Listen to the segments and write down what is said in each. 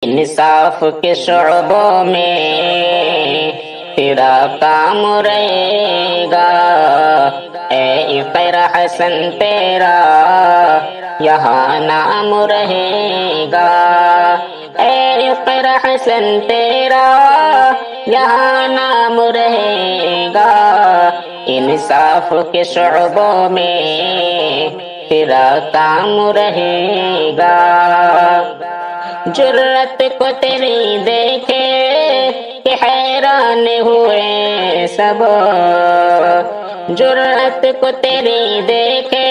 इंसाफ के शुअबों में तेरा काम रहेगा। ए इक़रा हसन तेरा यहाँ नाम रहेगा। ए इक़रा हसन तेरा यहाँ नाम रहेगा। इंसाफ के शुअबों में तेरा काम रहेगा। जुर्रत को तेरी देखे कि हैरान हुए सब, जुर्रत को तेरी देखे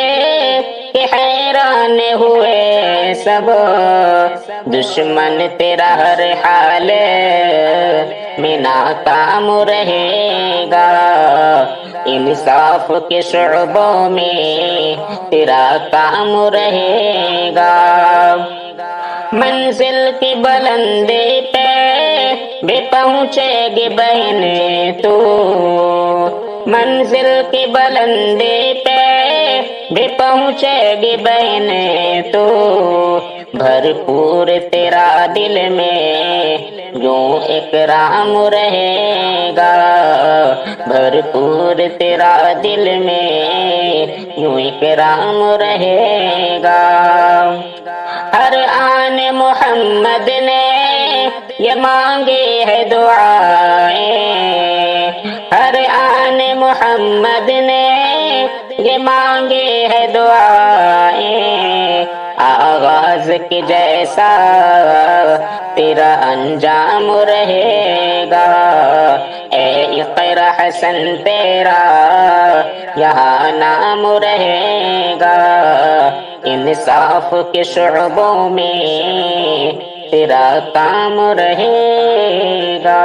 कि हैरान हुए सब। दुश्मन तेरा हर हाल में नाकाम रहेगा। इंसाफ के शुअबों में तेरा काम रहेगा। मंजिल की बुलंदी पे भी पहुँचेगी बहन तू, मंजिल की बुलंदी पे भी पहुँचेगी बहन तू। भरपूर तेरा दिल में यूं इकराम रहेगा। भरपूर तेरा दिल में यूं इकराम रहेगा। हर आन मोहम्मद ने ये मांगी है दुआएं। हर आन मोहम्मद ने ये मांगी है दुआएं। आगाज के जैसा तेरा अंजाम रहेगा। ए इक़रा हसन तेरा यहाँ नाम रहेगा। इंसाफ के शुअबों में तेरा काम रहेगा।